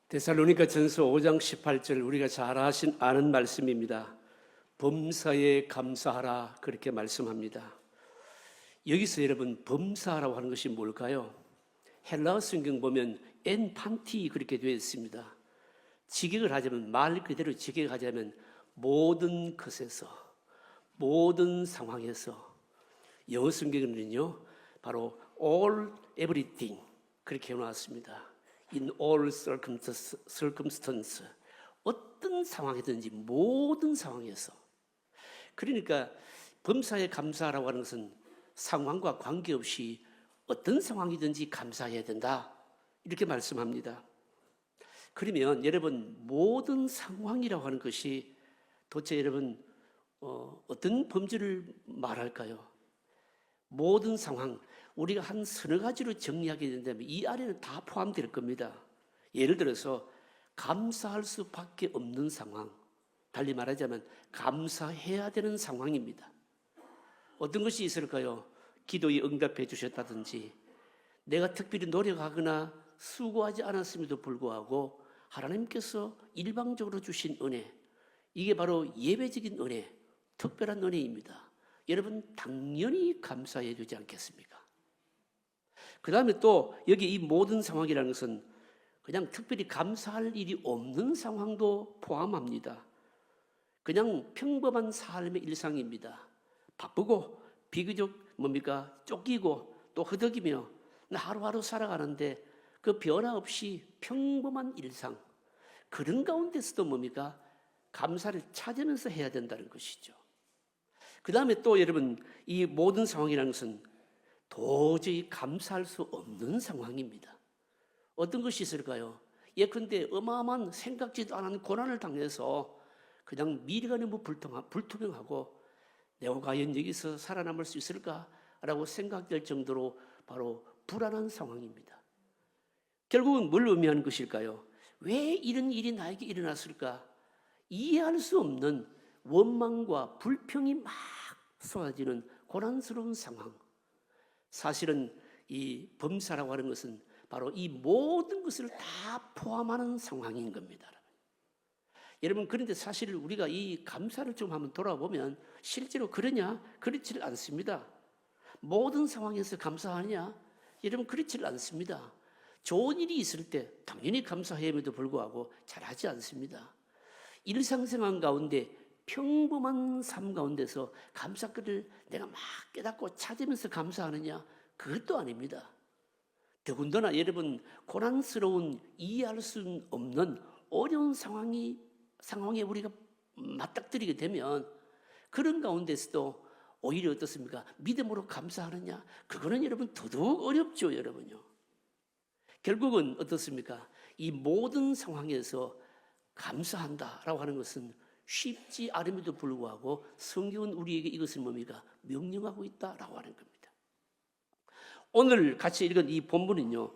데살로니가 전서 5장 18절 우리가 잘 아는 말씀입니다. 범사에 감사하라 그렇게 말씀합니다. 여기서 여러분 범사라고 하는 것이 뭘까요? 헬라어 성경 보면 엔판티 그렇게 되어 있습니다. 직역을 하자면 말 그대로 직역하자면 모든 것에서 모든 상황에서 영어 성경은요 바로 all everything 그렇게 해놨습니다. In all circumstance 어떤 상황이든지 모든 상황에서 그러니까 범사에 감사하라고 하는 것은 상황과 관계없이 어떤 상황이든지 감사해야 된다 이렇게 말씀합니다. 그러면 여러분 모든 상황이라고 하는 것이 도대체 여러분 어떤 범주를 말할까요? 모든 상황 우리가 한 서너 가지로 정리하게 된다면 이 안에는 다 포함될 겁니다. 예를 들어서 감사할 수밖에 없는 상황, 달리 말하자면 감사해야 되는 상황입니다. 어떤 것이 있을까요? 기도에 응답해 주셨다든지 내가 특별히 노력하거나 수고하지 않았음에도 불구하고 하나님께서 일방적으로 주신 은혜, 이게 바로 예배적인 은혜, 특별한 은혜입니다. 여러분 당연히 감사해야 되지 않겠습니까? 그 다음에 또 여기 이 모든 상황이라는 것은 그냥 특별히 감사할 일이 없는 상황도 포함합니다. 그냥 평범한 삶의 일상입니다. 바쁘고 비교적 쫓기고 또 허덕이며 하루하루 살아가는데 그 변화 없이 평범한 일상, 그런 가운데서도 감사를 찾으면서 해야 된다는 것이죠. 그 다음에 또 여러분 이 모든 상황이라는 것은 도저히 감사할 수 없는 상황입니다. 어떤 것이 있을까요? 예컨대 어마어마한 생각지도 않은 고난을 당해서 그냥 미래가 너무 불투명하고 내가 과연 여기서 살아남을 수 있을까라고 생각될 정도로 바로 불안한 상황입니다. 결국은 뭘 의미하는 것일까요? 왜 이런 일이 나에게 일어났을까? 이해할 수 없는 원망과 불평이 막 쏟아지는 고난스러운 상황. 사실은 이 범사라고 하는 것은 바로 이 모든 것을 다 포함하는 상황인 겁니다. 여러분 그런데 사실 우리가 이 감사를 좀 한번 돌아보면 실제로 그러냐? 그렇지를 않습니다. 모든 상황에서 감사하냐? 여러분 그렇지를 않습니다. 좋은 일이 있을 때 당연히 감사함에도 불구하고 잘하지 않습니다. 일상생활 가운데 평범한 삶 가운데서 감사글을 내가 막 깨닫고 찾으면서 감사하느냐? 그것도 아닙니다. 더군다나 여러분 고난스러운 이해할 수 없는 어려운 상황에 우리가 맞닥뜨리게 되면 그런 가운데서도 오히려 어떻습니까? 믿음으로 감사하느냐? 그거는 여러분 더더욱 어렵죠, 여러분요. 결국은 어떻습니까? 이 모든 상황에서 감사한다라고 하는 것은 쉽지 않음에도 불구하고 성경은 우리에게 이것을 명령하고 있다라고 하는 겁니다. 오늘 같이 읽은 이 본문은요,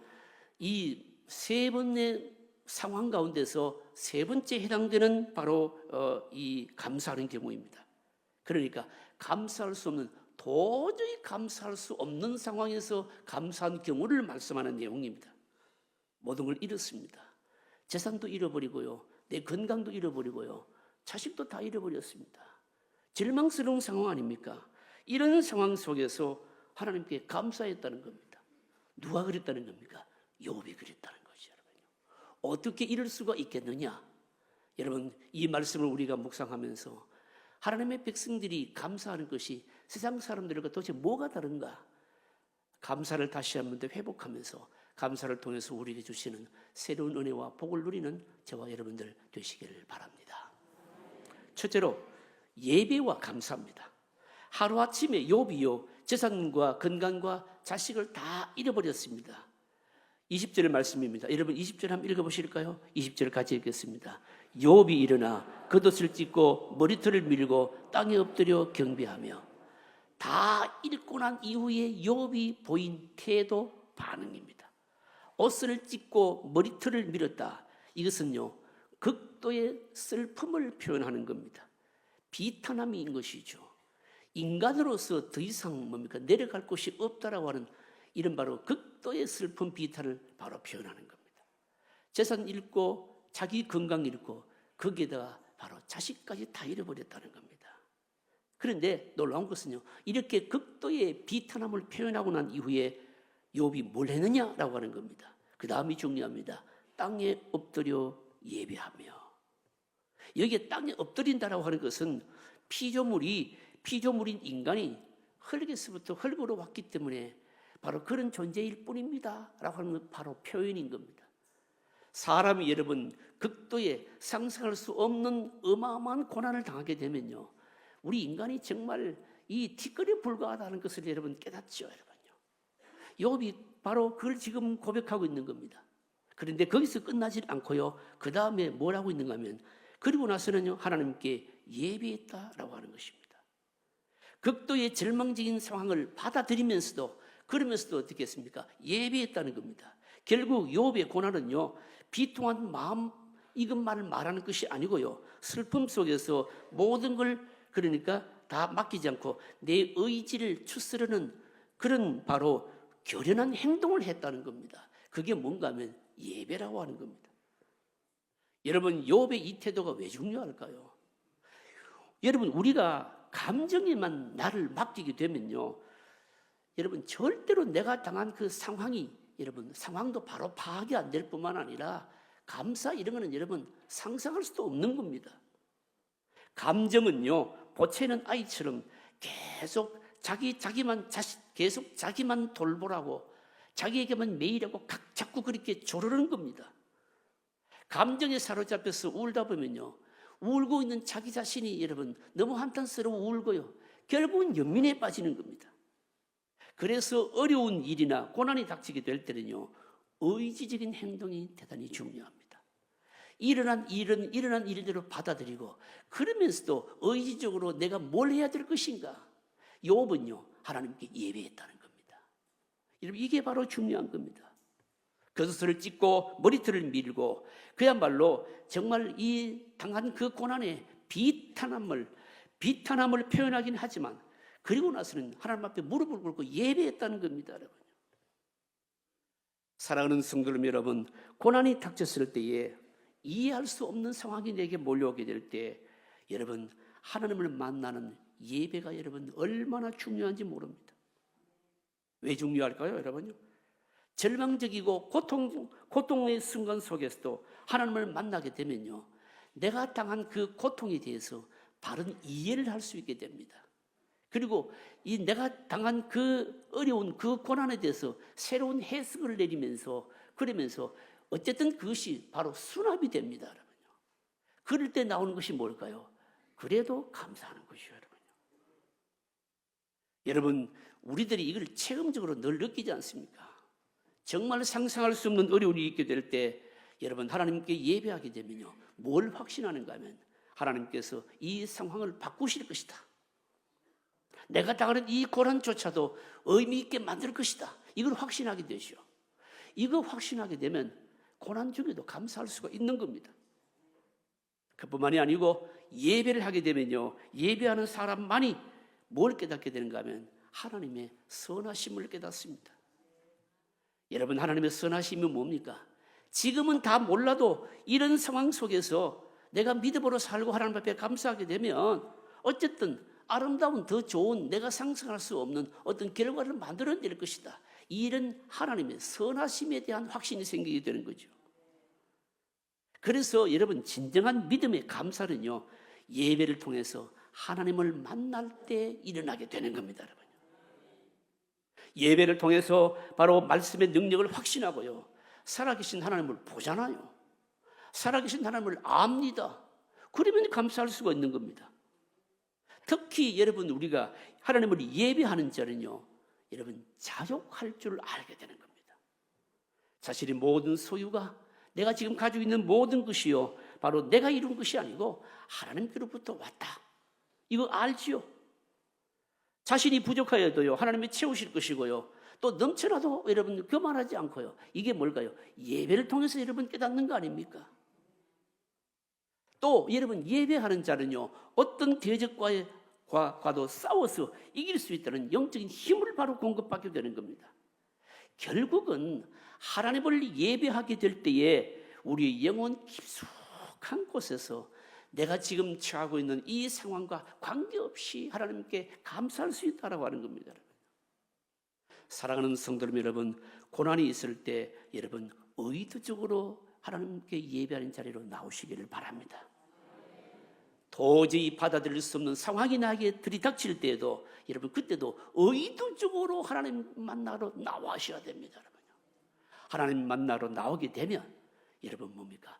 이 세 번의 상황 가운데서 세 번째 해당되는 바로 이 감사하는 경우입니다. 그러니까 도저히 감사할 수 없는 상황에서 감사한 경우를 말씀하는 내용입니다. 모든 걸 잃었습니다. 재산도 잃어버리고요, 내 건강도 잃어버리고요, 자식도 다 잃어버렸습니다. 절망스러운 상황 아닙니까? 이런 상황 속에서 하나님께 감사했다는 겁니다. 누가 그랬다는 겁니까? 욥이 그랬다는 거죠, 여러분. 어떻게 이럴 수가 있겠느냐? 여러분 이 말씀을 우리가 묵상하면서 하나님의 백성들이 감사하는 것이 세상 사람들과 도대체 뭐가 다른가? 감사를 다시 한번 더 회복하면서 감사를 통해서 우리에게 주시는 새로운 은혜와 복을 누리는 저와 여러분들 되시기를 바랍니다. 첫째로 예배와 감사입니다. 하루아침에 욥이요 재산과 건강과 자식을 다 잃어버렸습니다. 20절 말씀입니다. 여러분 20절 한번 읽어보실까요? 20절 같이 읽겠습니다. 욥이 일어나 겉옷을 찢고 머리털을 밀고 땅에 엎드려 경배하며. 다 읽고 난 이후에 욥이 보인 태도 반응입니다. 옷을 찢고 머리털을 밀었다. 이것은요 극도의 슬픔을 표현하는 겁니다. 비탄함인 것이죠. 인간으로서 더 이상 내려갈 곳이 없다라고 하는 이런 바로 극도의 슬픔 비탄을 바로 표현하는 겁니다. 재산 잃고 자기 건강 잃고 거기에다가 바로 자식까지 다 잃어버렸다는 겁니다. 그런데 놀라운 것은요, 이렇게 극도의 비탄함을 표현하고 난 이후에 욥이 뭘 했느냐라고 하는 겁니다. 그 다음이 중요합니다. 땅에 엎드려 예배하며. 여기에 땅에 엎드린다라고 하는 것은 피조물인 인간이 흙에서부터 흙으로 왔기 때문에 바로 그런 존재일 뿐입니다 라고 하는 건 바로 표현인 겁니다. 사람이 여러분 극도의 상상할 수 없는 어마어마한 고난을 당하게 되면요, 우리 인간이 정말 이 티끌에 불과하다는 것을 여러분 깨닫죠. 여러분요, 욥이 바로 그걸 지금 고백하고 있는 겁니다. 그런데 거기서 끝나지 않고요, 그 다음에 뭘 하고 있는가 하면, 그리고 나서는요, 하나님께 예배했다라고 하는 것입니다. 극도의 절망적인 상황을 받아들이면서도, 그러면서도 어떻게 했습니까? 예배했다는 겁니다. 결국 욥의 고난은요, 비통한 마음 이것만을 말하는 것이 아니고요, 슬픔 속에서 모든 걸 그러니까 다 맡기지 않고 내 의지를 추스르는 그런 바로 결연한 행동을 했다는 겁니다. 그게 뭔가 하면 예배라고 하는 겁니다. 여러분, 욥의 이 태도가 왜 중요할까요? 여러분, 우리가 감정에만 나를 맡기게 되면요, 여러분 절대로 내가 당한 그 상황이, 여러분 상황도 바로 파악이 안 될 뿐만 아니라 감사 이런 거는 여러분 상상할 수도 없는 겁니다. 감정은요, 보채는 아이처럼 계속 계속 자기만 돌보라고, 자기에게만 매이라고 자꾸 그렇게 조르는 겁니다. 감정에 사로잡혀서 울다 보면요, 울고 있는 자기 자신이 여러분 너무 한탄스러워 울고요, 결국은 연민에 빠지는 겁니다. 그래서 어려운 일이나 고난이 닥치게 될 때는요, 의지적인 행동이 대단히 중요합니다. 일어난 일대로 받아들이고, 그러면서도 의지적으로 내가 뭘 해야 될 것인가, 욥은요 하나님께 예배했다는 겁니다. 여러분, 이게 바로 중요한 겁니다. 겉옷을 찢고 머리털을 밀고 그야말로 정말 이 당한 그 고난의 비탄함을 표현하긴 하지만, 그리고 나서는 하나님 앞에 무릎을 꿇고 예배했다는 겁니다. 여러분, 사랑하는 성도 여러분, 고난이 닥쳤을 때에 이해할 수 없는 상황이 내게 몰려오게 될 때, 여러분 하나님을 만나는 예배가 여러분 얼마나 중요한지 모릅니다. 왜 중요할까요, 여러분요? 절망적이고 고통의 순간 속에서도 하나님을 만나게 되면요, 내가 당한 그 고통에 대해서 바른 이해를 할 수 있게 됩니다. 그리고 이 내가 당한 그 어려운 그 고난에 대해서 새로운 해석을 내리면서, 그러면서 어쨌든 그것이 바로 수납이 됩니다, 여러분요. 그럴 때 나오는 것이 뭘까요? 그래도 감사하는 것이요, 여러분요. 여러분, 우리들이 이걸 체험적으로 늘 느끼지 않습니까? 정말 상상할 수 없는 어려움이 있게 될 때, 여러분 하나님께 예배하게 되면요, 뭘 확신하는가 하면 하나님께서 이 상황을 바꾸실 것이다. 내가 당하는 이 고난조차도 의미 있게 만들 것이다. 이걸 확신하게 되죠. 이거 확신하게 되면 고난 중에도 감사할 수가 있는 겁니다. 그뿐만이 아니고 예배를 하게 되면요, 예배하는 사람만이 뭘 깨닫게 되는가 하면 하나님의 선하심을 깨닫습니다. 여러분, 하나님의 선하심이 뭡니까? 지금은 다 몰라도 이런 상황 속에서 내가 믿음으로 살고 하나님 앞에 감사하게 되면 어쨌든 아름다운 더 좋은 내가 상상할 수 없는 어떤 결과를 만들어낼 것이다. 이런 하나님의 선하심에 대한 확신이 생기게 되는 거죠. 그래서 여러분, 진정한 믿음의 감사는요, 예배를 통해서 하나님을 만날 때 일어나게 되는 겁니다, 여러분. 예배를 통해서 바로 말씀의 능력을 확신하고요, 살아계신 하나님을 보잖아요. 살아계신 하나님을 압니다. 그러면 감사할 수가 있는 겁니다. 특히 여러분, 우리가 하나님을 예배하는 자는요, 여러분 자족할 줄 알게 되는 겁니다. 자신의 모든 소유가, 내가 지금 가지고 있는 모든 것이요, 바로 내가 이룬 것이 아니고 하나님께로부터 왔다. 이거 알지요? 자신이 부족하여도요, 하나님이 채우실 것이고요, 또 넘쳐나도 여러분 교만하지 않고요. 이게 뭘까요? 예배를 통해서 여러분 깨닫는 거 아닙니까? 또 여러분, 예배하는 자는요, 어떤 대적과도 싸워서 이길 수 있다는 영적인 힘을 바로 공급받게 되는 겁니다. 결국은 하나님을 예배하게 될 때에 우리의 영혼 깊숙한 곳에서 내가 지금 처하고 있는 이 상황과 관계없이 하나님께 감사할 수 있다라고 하는 겁니다. 사랑하는 성도 여러분, 고난이 있을 때 여러분 의도적으로 하나님께 예배하는 자리로 나오시기를 바랍니다. 도저히 받아들일 수 없는 상황이 나에게 들이닥칠 때에도 여러분 그때도 의도적으로 하나님 만나러 나와셔야 됩니다. 하나님 만나러 나오게 되면 여러분 뭡니까?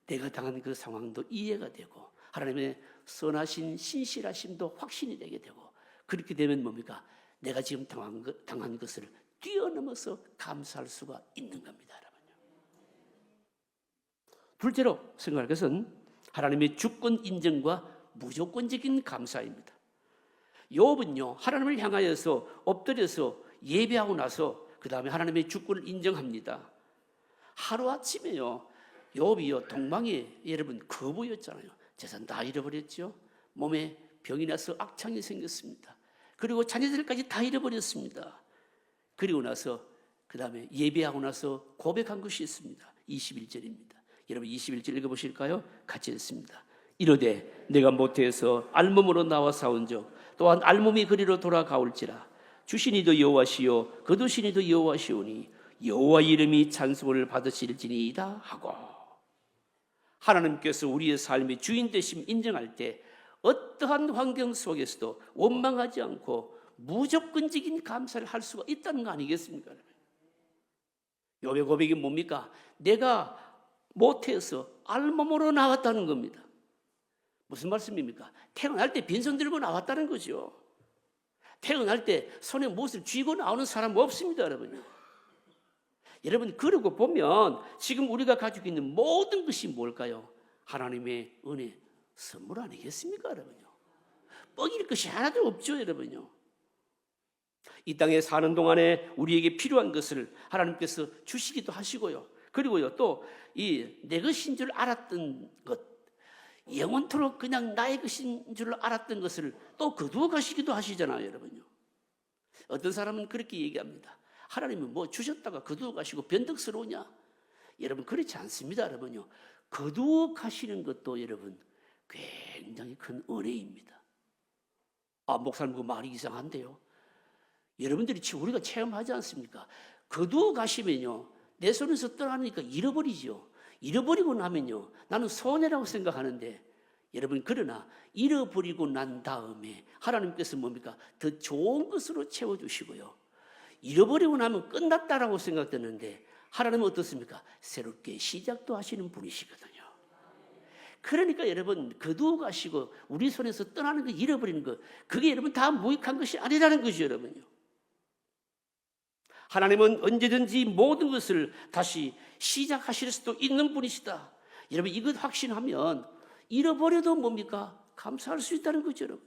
내가 당한 그 상황도 이해가 되고 하나님의 선하신 신실하심도 확신이 되게 되고 그렇게 되면 뭡니까? 내가 지금 당한 것을 뛰어넘어서 감사할 수가 있는 겁니다. 여러분요. 둘째로 생각할 것은 하나님의 주권 인정과 무조건적인 감사입니다. 욥은요 하나님을 향하여서 엎드려서 예배하고 나서 그 다음에 하나님의 주권을 인정합니다. 하루아침에요 욥이요 동방에 여러분 거부였잖아요. 재산 다 잃어버렸죠. 몸에 병이 나서 악창이 생겼습니다. 그리고 자녀들까지 다 잃어버렸습니다. 그리고 나서 그 다음에 예배하고 나서 고백한 것이 있습니다. 21절입니다. 여러분 21절 읽어보실까요? 같이 읽습니다. 이르되 내가 모태에서 알몸으로 나와 싸운 적 또한 알몸이 그리로 돌아가올지라 주신 이도 여호와시요 거두신 이도 여호와시오니 여호와 이름이 찬송을 받으실지니이다 하고 하나님께서 우리의 삶의 주인 되심 인정할 때 어떠한 환경 속에서도 원망하지 않고 무조건적인 감사를 할 수가 있다는 거 아니겠습니까? 욥의 고백이 뭡니까? 내가 모태에서 알몸으로 나왔다는 겁니다. 무슨 말씀입니까? 태어날 때 빈손 들고 나왔다는 거죠. 태어날 때 손에 무엇을 쥐고 나오는 사람 없습니다, 여러분. 여러분 그러고 보면 지금 우리가 가지고 있는 모든 것이 뭘까요? 하나님의 은혜 선물 아니겠습니까, 여러분요? 뻐길 것이 하나도 없죠, 여러분요. 이 땅에 사는 동안에 우리에게 필요한 것을 하나님께서 주시기도 하시고요. 그리고요 또 이 내 것인 줄 알았던 것, 영원토록 그냥 나의 것인 줄 알았던 것을 또 거두어 가시기도 하시잖아요, 여러분요. 어떤 사람은 그렇게 얘기합니다. 하나님은 뭐 주셨다가 거두어 가시고 변덕스러우냐? 여러분 그렇지 않습니다, 여러분요. 거두어 가시는 것도 여러분 굉장히 큰 은혜입니다. 아, 목사님 그 말이 이상한데요. 여러분들이 우리가 체험하지 않습니까? 거두어 가시면요 내 손에서 떠나니까 잃어버리죠. 잃어버리고 나면요 나는 손해라고 생각하는데 여러분 그러나 잃어버리고 난 다음에 하나님께서 뭡니까? 더 좋은 것으로 채워주시고요. 잃어버리고 나면 끝났다라고 생각되는데 하나님은 어떻습니까? 새롭게 시작도 하시는 분이시거든요. 그러니까 여러분 거두어 가시고 우리 손에서 떠나는 거 잃어버리는 거 그게 여러분 다 무익한 것이 아니라는 거죠, 여러분요. 하나님은 언제든지 모든 것을 다시 시작하실 수도 있는 분이시다. 여러분 이것 확신하면 잃어버려도 뭡니까? 감사할 수 있다는 거죠, 여러분.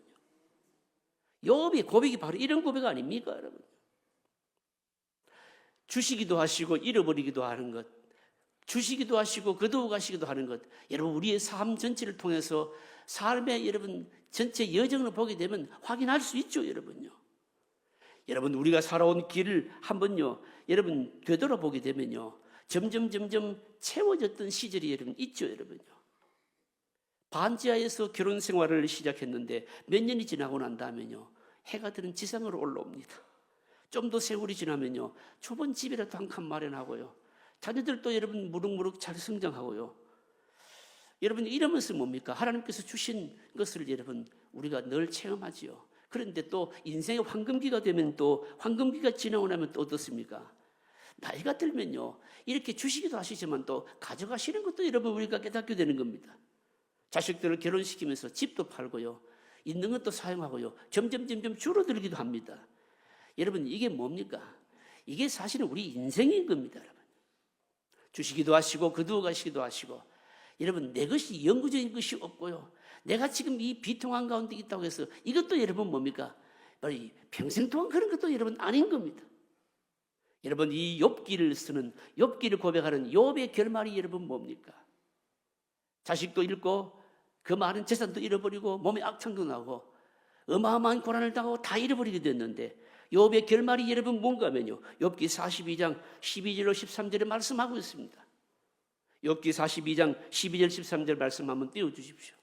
욥의 고백이 바로 이런 고백 아닙니까, 여러분? 주시기도 하시고 잃어버리기도 하는 것, 주시기도 하시고 거두어 가시기도 하는 것, 여러분 우리의 삶 전체를 통해서 삶의 여러분 전체 여정을 보게 되면 확인할 수 있죠, 여러분요. 여러분 우리가 살아온 길을 한번요 여러분 되돌아보게 되면요 점점 채워졌던 시절이 여러분 있죠, 여러분요. 반지하에서 결혼 생활을 시작했는데 몇 년이 지나고 난 다음에요 해가 드는 지상으로 올라옵니다. 좀 더 세월이 지나면요 좁은 집이라도 한 칸 마련하고요 자녀들도 여러분 무럭무럭 잘 성장하고요. 여러분 이러면서 뭡니까? 하나님께서 주신 것을 여러분 우리가 늘 체험하지요. 그런데 또 인생의 황금기가 되면 또 황금기가 지나고 나면 또 어떻습니까? 나이가 들면요 이렇게 주시기도 하시지만 또 가져가시는 것도 여러분 우리가 깨닫게 되는 겁니다. 자식들을 결혼시키면서 집도 팔고요 있는 것도 사용하고요 점점 줄어들기도 합니다. 여러분 이게 뭡니까? 이게 사실은 우리 인생인 겁니다, 여러분. 주시기도 하시고 거두어 가시기도 하시고 여러분 내 것이 영구적인 것이 없고요 내가 지금 이 비통한 가운데 있다고 해서 이것도 여러분 뭡니까? 바로 이 평생 동안 그런 것도 여러분 아닌 겁니다. 여러분 이 욥기를 쓰는 욥기를 고백하는 욥의 결말이 여러분 뭡니까? 자식도 잃고 그 많은 재산도 잃어버리고 몸에 악창도 나고 어마어마한 고난을 당하고 다 잃어버리게 됐는데 욥의 결말이 여러분 뭔가 하면요 욥기 42장 12절로 13절에 말씀하고 있습니다. 욥기 42장 12절 13절 말씀 한번 띄워주십시오.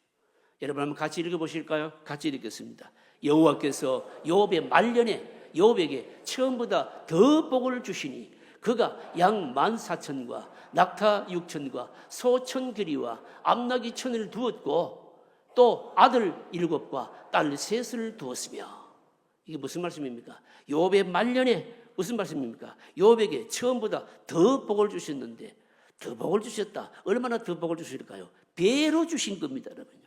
여러분 한번 같이 읽어보실까요? 같이 읽겠습니다. 여호와께서 욥의 말년에 욥에게 처음보다 더 복을 주시니 그가 양 14,000과 낙타 6,000과 소 1,000겨리와 암나귀 1,000을 두었고 또 아들 7과 딸 3을 두었으며. 이게 무슨 말씀입니까? 욥의 말년에 무슨 말씀입니까? 욥에게 처음보다 더 복을 주셨는데 더 복을 주셨다. 얼마나 더 복을 주실까요? 배로 주신 겁니다, 여러분요.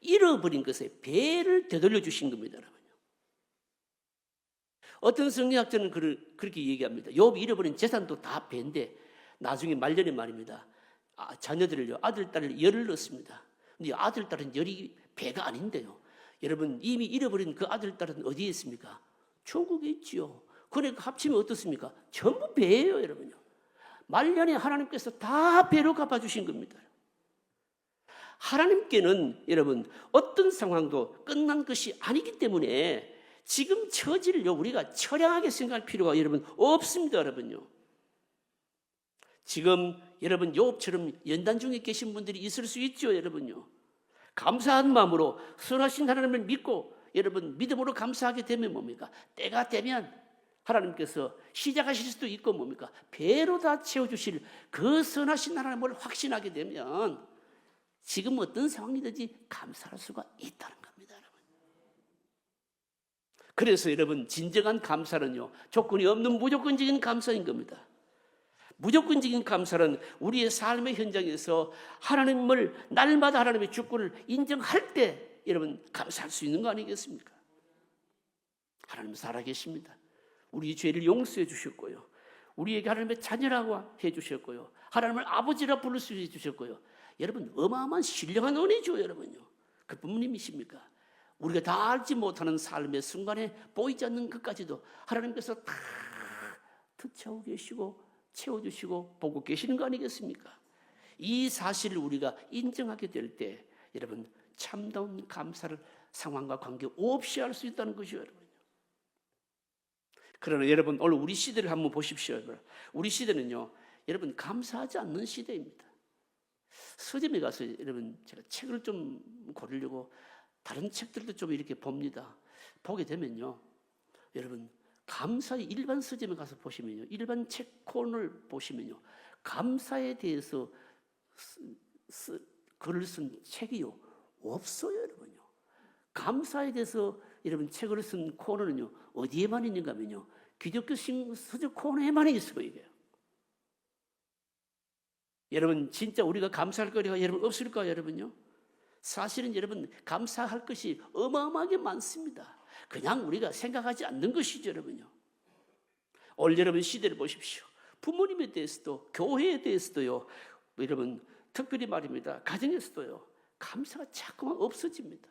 잃어버린 것에 배를 되돌려 주신 겁니다, 여러분요. 어떤 성리학자는 그렇게 얘기합니다. 욥이 잃어버린 재산도 다 배인데 나중에 말년에 말입니다. 자녀들을요, 아들, 딸을 열을 넣습니다. 근데 아들, 딸은 열이 배가 아닌데요. 여러분 이미 잃어버린 그 아들, 딸은 어디에 있습니까? 천국에 있지요. 그러니까 합치면 어떻습니까? 전부 배예요, 여러분요. 말년에 하나님께서 다 배로 갚아주신 겁니다. 하나님께는 여러분 어떤 상황도 끝난 것이 아니기 때문에 지금 처지를 우리가 처량하게 생각할 필요가 여러분 없습니다, 여러분요. 지금 여러분 욥처럼 연단 중에 계신 분들이 있을 수 있죠, 여러분요. 감사한 마음으로 선하신 하나님을 믿고 여러분 믿음으로 감사하게 되면 뭡니까? 때가 되면 하나님께서 시작하실 수도 있고 뭡니까? 배로 다 채워주실 그 선하신 하나님을 확신하게 되면 지금 어떤 상황이든지 감사할 수가 있다는 겁니다, 여러분. 그래서 여러분 진정한 감사는요, 조건이 없는 무조건적인 감사인 겁니다. 무조건적인 감사는 우리의 삶의 현장에서 하나님을 날마다 하나님의 주권을 인정할 때 여러분 감사할 수 있는 거 아니겠습니까? 하나님 살아계십니다. 우리 죄를 용서해 주셨고요, 우리에게 하나님의 자녀라고 해 주셨고요, 하나님을 아버지라 부를 수 있으셨고요. 여러분 어마어마한 신령한 은혜죠, 여러분요. 그뿐입니까? 우리가 다 알지 못하는 삶의 순간에 보이지 않는 것까지도 하나님께서 다 터치하고 계시고 채워주시고 보고 계시는 거 아니겠습니까? 이 사실을 우리가 인정하게 될 때 여러분 참다운 감사를 상황과 관계없이 할 수 있다는 것이요, 여러분. 그러나 여러분 오늘 우리 시대를 한번 보십시오. 우리 시대는요, 여러분 감사하지 않는 시대입니다. 서점에 가서 여러분 제가 책을 좀 고르려고 다른 책들도 좀 이렇게 봅니다. 보게 되면요, 여러분 감사의 일반 서점에 가서 보시면요, 일반 책 코너를 보시면요, 감사에 대해서 글을 쓴 책이요 없어요, 여러분요. 감사에 대해서 여러분 책을 쓴 코너는요 어디에만 있는가 하면요, 기독교 서적 코너에만 있어요, 이게요. 여러분 진짜 우리가 감사할 거리가 여러분 없을까요, 여러분요? 사실은 여러분 감사할 것이 어마어마하게 많습니다. 그냥 우리가 생각하지 않는 것이죠, 여러분요. 오늘 여러분 시대를 보십시오. 부모님에 대해서도 교회에 대해서도요, 여러분 특별히 말입니다, 가정에서도요 감사가 자꾸만 없어집니다.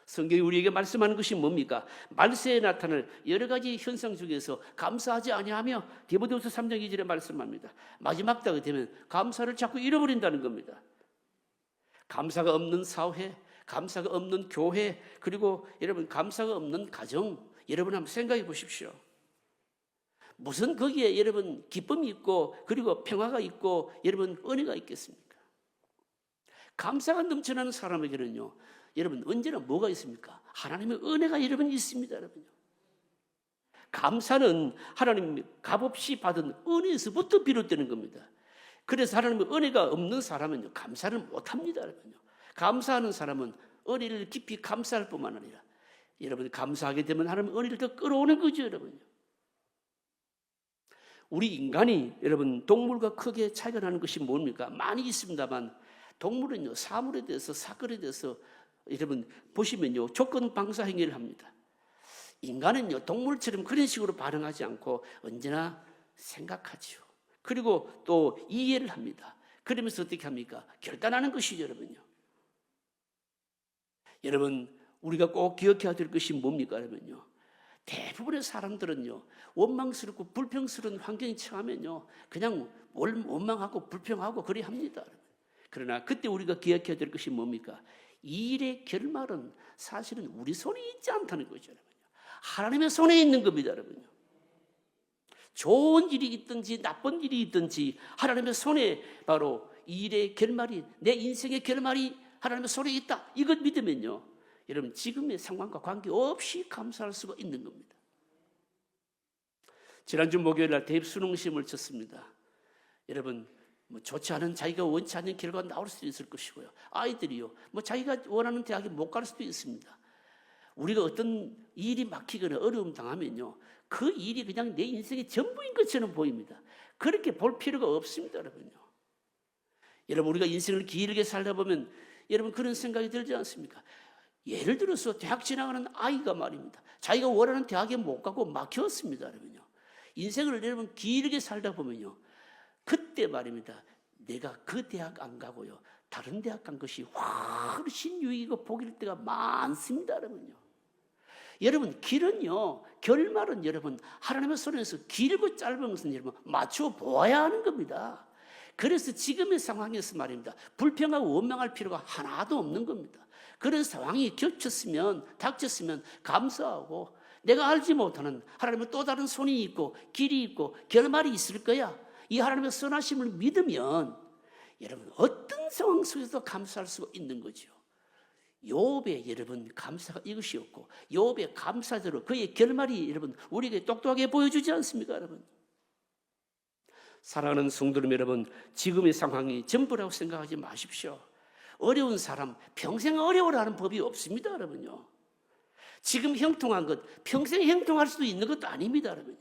성경이 우리에게 말씀하는 것이 뭡니까? 말세에 나타날 여러 가지 현상 중에서 감사하지 아니하며 디모데후서 3장 2절에 말씀합니다. 마지막 때가 되면 감사를 자꾸 잃어버린다는 겁니다. 감사가 없는 사회, 감사가 없는 교회, 그리고 여러분 감사가 없는 가정, 여러분 한번 생각해 보십시오. 무슨 거기에 여러분 기쁨이 있고 그리고 평화가 있고 여러분 은혜가 있겠습니까? 감사가 넘쳐나는 사람에게는요, 여러분 언제나 뭐가 있습니까? 하나님의 은혜가 여러분 있습니다, 여러분요. 감사는 하나님 값없이 받은 은혜에서부터 비롯되는 겁니다. 그래서 하나님의 은혜가 없는 사람은요 감사를 못합니다, 여러분요. 감사하는 사람은 은혜를 깊이 감사할 뿐만 아니라 여러분 감사하게 되면 하나님의 은혜를 더 끌어오는 거죠, 여러분요. 우리 인간이 여러분 동물과 크게 차이가 나는 것이 뭡니까? 많이 있습니다만 동물은요 사물에 대해서 사건에 대해서 여러분 보시면요 조건 방사 행위를 합니다. 인간은요 동물처럼 그런 식으로 반응하지 않고 언제나 생각하죠. 그리고 또 이해를 합니다. 그러면서 어떻게 합니까? 결단하는 것이죠, 여러분요. 여러분 우리가 꼭 기억해야 될 것이 뭡니까, 여러분요? 대부분의 사람들은요 원망스럽고 불평스러운 환경에 처하면요 그냥 원망하고 불평하고 그래 합니다. 그러나 그때 우리가 기억해야 될 것이 뭡니까? 이 일의 결말은 사실은 우리 손에 있지 않다는 거죠, 여러분요. 하나님의 손에 있는 겁니다, 여러분요. 좋은 일이 있든지 나쁜 일이 있든지 하나님의 손에 바로 이 일의 결말이, 내 인생의 결말이 하나님의 손에 있다, 이것 믿으면요, 여러분 지금의 상황과 관계없이 감사할 수가 있는 겁니다. 지난주 목요일 날 대입 수능 시험을 쳤습니다. 여러분 좋지 않은, 자기가 원치 않는 결과가 나올 수도 있을 것이고요, 아이들이요 자기가 원하는 대학에 못 갈 수도 있습니다. 우리가 어떤 일이 막히거나 어려움 당하면요, 그 일이 그냥 내 인생의 전부인 것처럼 보입니다. 그렇게 볼 필요가 없습니다. 여러분 우리가 인생을 길게 살다 보면 여러분 그런 생각이 들지 않습니까? 예를 들어서 대학 지나가는 아이가 말입니다, 자기가 원하는 대학에 못 가고 막혔습니다. 인생을 여러분 길게 살다 보면요, 그때 말입니다, 내가 그 대학 안 가고요 다른 대학 간 것이 훨씬 유익이고 복일 때가 많습니다. 여러분 길은요, 결말은 여러분 하나님의 손에서 길고 짧은 것은 여러분 맞춰 보아야 하는 겁니다. 그래서 지금의 상황에서 말입니다, 불평하고 원망할 필요가 하나도 없는 겁니다. 그런 상황이 닥쳤으면 감사하고, 내가 알지 못하는 하나님의 또 다른 손이 있고 길이 있고 결말이 있을 거야, 이 하나님의 선하심을 믿으면 여러분 어떤 상황 속에서도 감사할 수가 있는 거죠. 욥의 여러분 감사가 이것이었고, 욥의 감사대로 그의 결말이 여러분 우리에게 똑똑하게 보여주지 않습니까? 여러분 사랑하는 성도님 여러분, 지금의 상황이 전부라고 생각하지 마십시오. 어려운 사람 평생 어려워라는 법이 없습니다. 여러분요, 지금 형통한 것 평생 형통할 수도 있는 것도 아닙니다. 여러분요,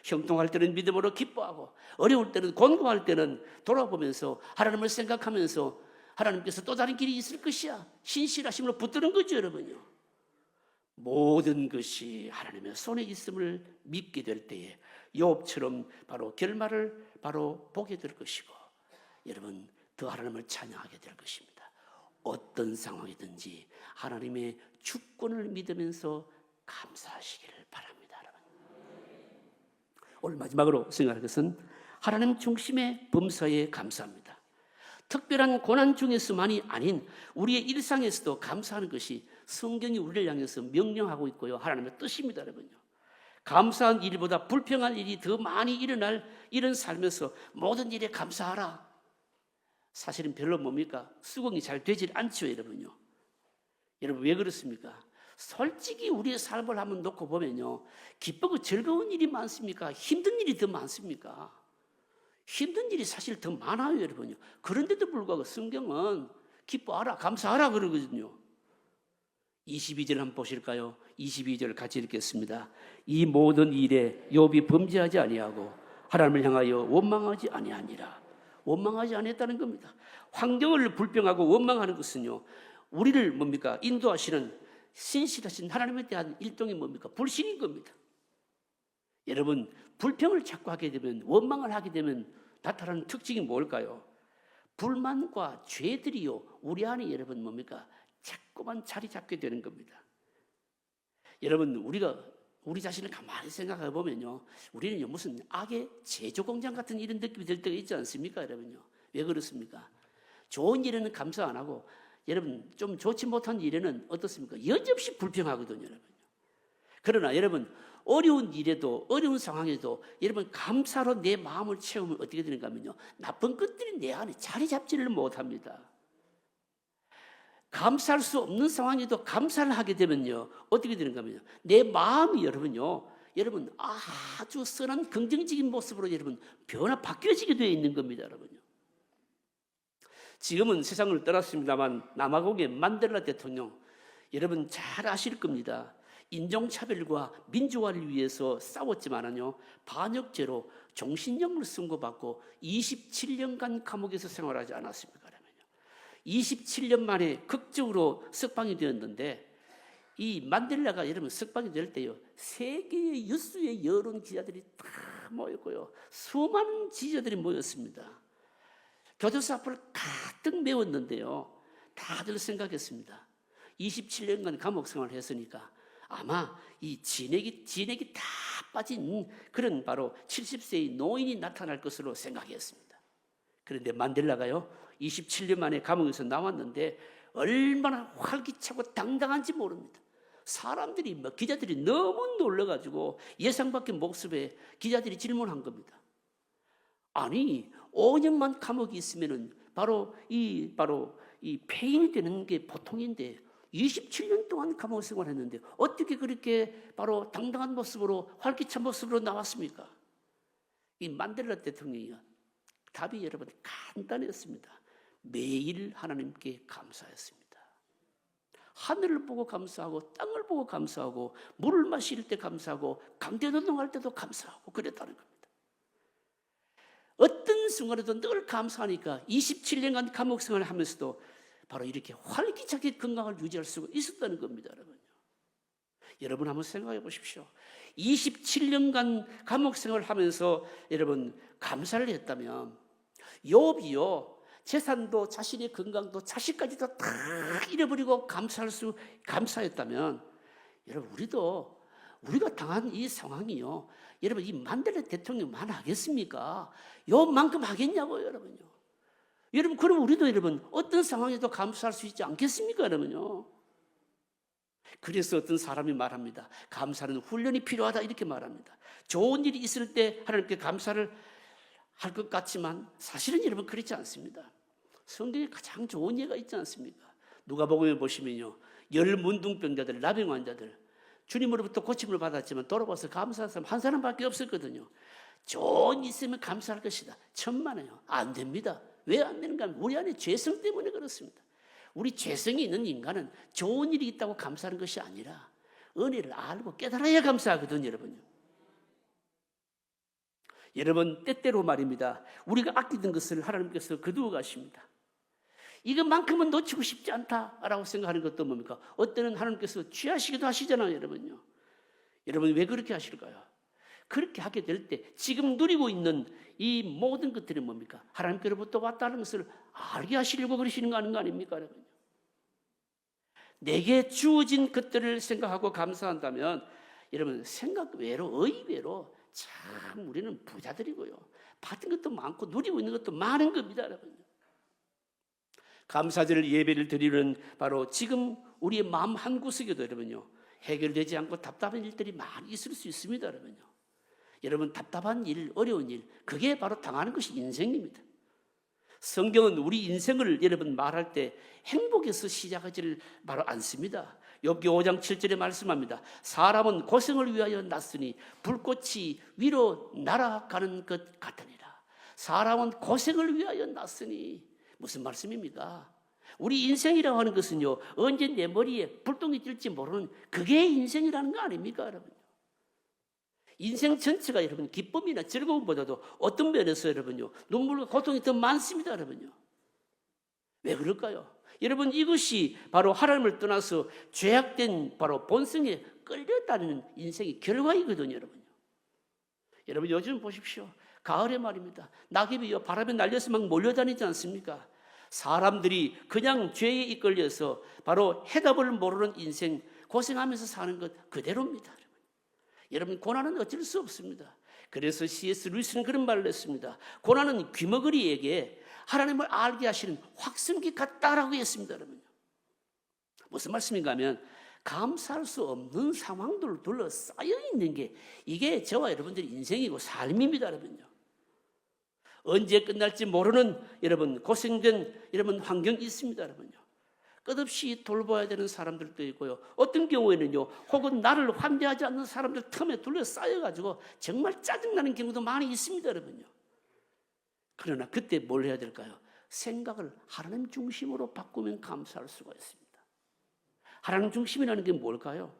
형통할 때는 믿음으로 기뻐하고, 어려울 때는 곤고할 때는 돌아보면서 하나님을 생각하면서 하나님께서 또 다른 길이 있을 것이야, 신실하심으로 붙드는 거죠. 여러분요, 모든 것이 하나님의 손에 있음을 믿게 될 때에 욥처럼 바로 결말을 바로 보게 될 것이고, 여러분 더 하나님을 찬양하게 될 것입니다. 어떤 상황이든지 하나님의 주권을 믿으면서 감사하시기를 바랍니다. 여러분 오늘 마지막으로 생각할 것은 하나님 중심의 범사에 감사합니다. 특별한 고난 중에서만이 아닌 우리의 일상에서도 감사하는 것이 성경이 우리를 향해서 명령하고 있고요, 하나님의 뜻입니다. 여러분요, 감사한 일보다 불평한 일이 더 많이 일어날 이런 삶에서 모든 일에 감사하라. 사실은 별로 뭡니까? 수긍이 잘 되질 않죠. 여러분요, 여러분 왜 그렇습니까? 솔직히 우리의 삶을 한번 놓고 보면요, 기쁘고 즐거운 일이 많습니까? 힘든 일이 더 많습니까? 힘든 일이 사실 더 많아요. 여러분요, 그런데도 불구하고 성경은 기뻐하라, 감사하라 그러거든요. 22절 한번 보실까요? 22절 같이 읽겠습니다. 이 모든 일에 욥이 범죄하지 아니하고 하나님을 향하여 원망하지 아니하니라. 원망하지 아니했다는 겁니다. 환경을 불평하고 원망하는 것은요, 우리를 뭡니까? 인도하시는 신실하신 하나님에 대한 일종의 뭡니까? 불신인 겁니다. 여러분 불평을 자꾸 하게 되면, 원망을 하게 되면 나타나는 특징이 뭘까요? 불만과 죄들이요 우리 안에 여러분 뭡니까? 자꾸만 자리 잡게 되는 겁니다. 여러분 우리가 우리 자신을 가만히 생각해 보면요, 우리는 무슨 악의 제조 공장 같은 이런 느낌이 들 때가 있지 않습니까? 여러분요, 왜 그렇습니까? 좋은 일에는 감사 안 하고, 여러분 좀 좋지 못한 일에는 어떻습니까? 여지없이 불평하거든요. 여러분. 그러나 여러분 어려운 일에도, 어려운 상황에도 여러분 감사로 내 마음을 채우면 어떻게 되는가 하면요, 나쁜 것들이 내 안에 자리 잡지를 못합니다. 감사할 수 없는 상황에도 감사를 하게 되면요, 어떻게 되는가 하면요, 내 마음이 여러분 아주 선한 긍정적인 모습으로 여러분 바뀌어지게 되어 있는 겁니다. 여러분요, 지금은 세상을 떠났습니다만 남아공의 만델라 대통령 여러분 잘 아실 겁니다. 인종차별과 민주화를 위해서 싸웠지만은요, 반역죄로 종신형을 선고받고 27년간 감옥에서 생활하지 않았습니까? 27년 만에 극적으로 석방이 되었는데, 이 만델라가 여러분 석방이 될 때요, 세계의 유수의 여론 기자들이 다 모였고요, 수많은 지지자들이 모였습니다. 교도소 앞을 가득 메웠는데요, 다들 생각했습니다. 27년간 감옥 생활을 했으니까 아마 이 진액이 다 빠진 그런 바로 70세의 노인이 나타날 것으로 생각했습니다. 그런데 만델라가요 27년 만에 감옥에서 나왔는데 얼마나 활기차고 당당한지 모릅니다. 사람들이 기자들이 너무 놀라가지고 예상 밖의 모습에 기자들이 질문한 겁니다. 아니 5년만 감옥에 있으면은 바로 이 폐인이 되는 게 보통인데 27년 동안 감옥 생활했는데 어떻게 그렇게 바로 당당한 모습으로 활기찬 모습으로 나왔습니까? 이 만델라 대통령이 답이 여러분 간단했습니다. 매일 하나님께 감사했습니다. 하늘을 보고 감사하고 땅을 보고 감사하고 물을 마실 때 감사하고 강대노동할 때도 감사하고 그랬다는 겁니다. 어떤 순간에도 늘 감사하니까 27년간 감옥 생활을 하면서도 바로 이렇게 활기차게 건강을 유지할 수가 있었다는 겁니다. 여러분 한번 생각해 보십시오. 27년간 감옥 생활을 하면서 여러분 감사를 했다면 욥이요 재산도 자신의 건강도 자식까지도 다 잃어버리고 감사했다면 여러분 우리가 당한 이 상황이요 여러분 이 만델라 대통령만 하겠습니까? 욥만큼 하겠냐고요 여러분요. 여러분 그럼 우리도 여러분 어떤 상황에도 감사할 수 있지 않겠습니까 여러분요. 그래서 어떤 사람이 말합니다. 감사는 훈련이 필요하다 이렇게 말합니다. 좋은 일이 있을 때 하나님께 감사를 할 것 같지만 사실은 여러분 그렇지 않습니다. 성경에 가장 좋은 예가 있지 않습니까? 누가복음에 보시면요 10문둥병자들 나병 환자들 주님으로부터 고침을 받았지만 돌아와서 감사한 사람 한 사람밖에 없었거든요. 좋은 일 있으면 감사할 것이다. 천만에요. 안 됩니다. 왜 안 되는가 하면 우리 안에 죄성 때문에 그렇습니다. 우리 죄성이 있는 인간은 좋은 일이 있다고 감사하는 것이 아니라 은혜를 알고 깨달아야 감사하거든요 여러분요. 여러분 때때로 말입니다. 우리가 아끼던 것을 하나님께서 거두어 가십니다. 이것만큼은 놓치고 싶지 않다라고 생각하는 것도 뭡니까? 어때는 하나님께서 취하시기도 하시잖아요 여러분요. 여러분 왜 그렇게 하실까요? 그렇게 하게 될 때 지금 누리고 있는 이 모든 것들이 뭡니까? 하나님께로부터 왔다는 것을 알게 하시려고 그러시는 거 아닙니까 여러분요? 내게 주어진 것들을 생각하고 감사한다면 여러분 생각 외로 의외로 참 우리는 부자들이고요. 받은 것도 많고 누리고 있는 것도 많은 겁니다 여러분. 감사절 예배를 드리는 바로 지금 우리의 마음 한구석에도 여러분요 해결되지 않고 답답한 일들이 많이 있을 수 있습니다 여러분요. 여러분 답답한 일, 어려운 일 그게 바로 당하는 것이 인생입니다. 성경은 우리 인생을 여러분 말할 때 행복에서 시작하지를 바로 않습니다. 욥기 5장 7절에 말씀합니다. 사람은 고생을 위하여 났으니 불꽃이 위로 날아가는 것 같으니라. 사람은 고생을 위하여 났으니 무슨 말씀입니까? 우리 인생이라고 하는 것은요 언제 내 머리에 불똥이 뜰지 모르는 그게 인생이라는 거 아닙니까 여러분? 인생 전체가 여러분 기쁨이나 즐거움보다도 어떤 면에서 여러분요 눈물과 고통이 더 많습니다 여러분요. 왜 그럴까요? 여러분 이것이 바로 하나님을 떠나서 죄악된 바로 본성에 끌려다니는 인생의 결과이거든요 여러분요. 여러분 요즘 보십시오. 가을에 말입니다. 낙엽이 바람에 날려서 막 몰려다니지 않습니까? 사람들이 그냥 죄에 이끌려서 바로 해답을 모르는 인생 고생하면서 사는 것 그대로입니다. 여러분 고난은 어쩔 수 없습니다. 그래서 C.S. 루이스는 그런 말을 했습니다. 고난은 귀머거리에게 하나님을 알게 하시는 확성기 같다라고 했습니다. 여러분. 무슨 말씀인가 하면 감사할 수 없는 상황들을 둘러싸여 있는 게 이게 저와 여러분들의 인생이고 삶입니다. 여러분요. 언제 끝날지 모르는 여러분 고생된 여러분 환경이 있습니다. 여러분요. 끝없이 돌봐야 되는 사람들도 있고요. 어떤 경우에는요, 혹은 나를 환대하지 않는 사람들 틈에 둘러싸여가지고 정말 짜증나는 경우도 많이 있습니다, 여러분요. 그러나 그때 뭘 해야 될까요? 생각을 하나님 중심으로 바꾸면 감사할 수가 있습니다. 하나님 중심이라는 게 뭘까요?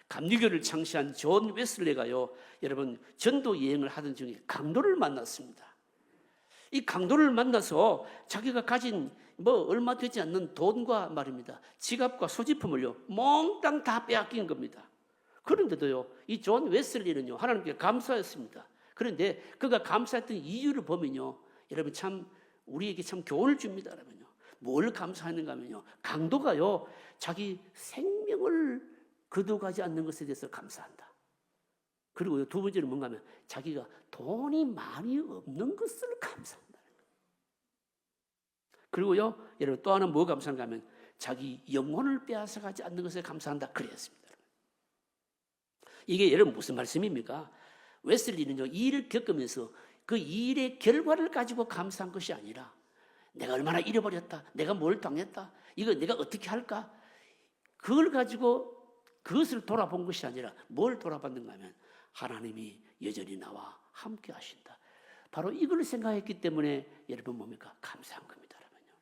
감리교를 창시한 존 웨슬레가요, 여러분 전도 여행을 하던 중에 강도를 만났습니다. 이 강도를 만나서 자기가 가진 얼마 되지 않는 돈과 말입니다. 지갑과 소지품을요, 몽땅 다 빼앗긴 겁니다. 그런데도요, 이 존 웨슬리는요, 하나님께 감사했습니다. 그런데 그가 감사했던 이유를 보면요, 여러분 참 우리에게 참 교훈을 줍니다, 여러분요. 뭘 감사했는가 하면요, 강도가요, 자기 생명을 거둬가지 않는 것에 대해서 감사한다. 그리고 두 번째는 뭔가 하면 자기가 돈이 많이 없는 것을 감사한다. 그리고요, 여러분 또 하나 뭐 감사한가 하면 자기 영혼을 빼앗아가지 않는 것에 감사한다. 그랬습니다. 이게 여러분 무슨 말씀입니까? 웨슬리는요, 이 일을 겪으면서 그 일의 결과를 가지고 감사한 것이 아니라 내가 얼마나 잃어버렸다. 내가 뭘 당했다. 이거 내가 어떻게 할까? 그걸 가지고 그것을 돌아본 것이 아니라 뭘 돌아봤는가 하면 하나님이 여전히 나와 함께 하신다. 바로 이걸 생각했기 때문에 여러분 뭡니까? 감사한 겁니다. 여러분요.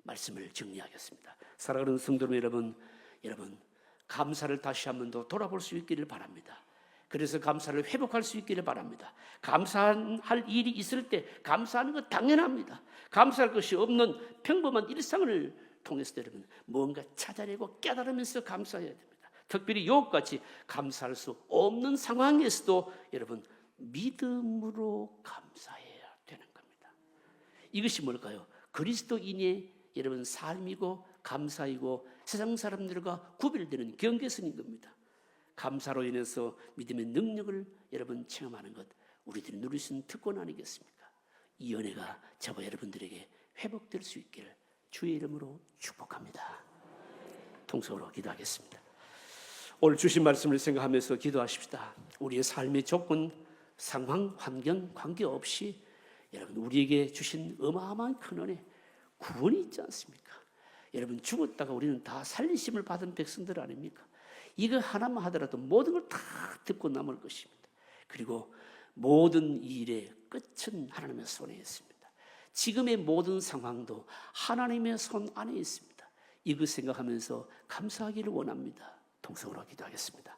말씀을 정리하겠습니다. 사랑하는 성도 여러분, 감사를 다시 한 번 더 돌아볼 수 있기를 바랍니다. 그래서 감사를 회복할 수 있기를 바랍니다. 감사할 일이 있을 때 감사하는 것 당연합니다. 감사할 것이 없는 평범한 일상을 통해서 여러분 뭔가 찾아내고 깨달으면서 감사해야 됩니다. 특별히 요것같이 감사할 수 없는 상황에서도 여러분 믿음으로 감사해야 되는 겁니다. 이것이 뭘까요? 그리스도인의 여러분 삶이고 감사이고 세상 사람들과 구별되는 경계선인 겁니다. 감사로 인해서 믿음의 능력을 여러분 체험하는 것, 우리들이 누릴 수 있는 특권 아니겠습니까? 이 은혜가 저와 여러분들에게 회복될 수 있기를 주의 이름으로 축복합니다. 통성으로 기도하겠습니다. 오늘 주신 말씀을 생각하면서 기도하십시다. 우리의 삶의 조건, 상황, 환경 관계없이 여러분 우리에게 주신 어마어마한 큰 은혜, 구원이 있지 않습니까? 여러분 죽었다가 우리는 다 살리심을 받은 백성들 아닙니까? 이거 하나만 하더라도 모든 걸 다 듣고 남을 것입니다. 그리고 모든 일의 끝은 하나님의 손에 있습니다. 지금의 모든 상황도 하나님의 손 안에 있습니다. 이거 생각하면서 감사하기를 원합니다. 동성으로 기도하겠습니다.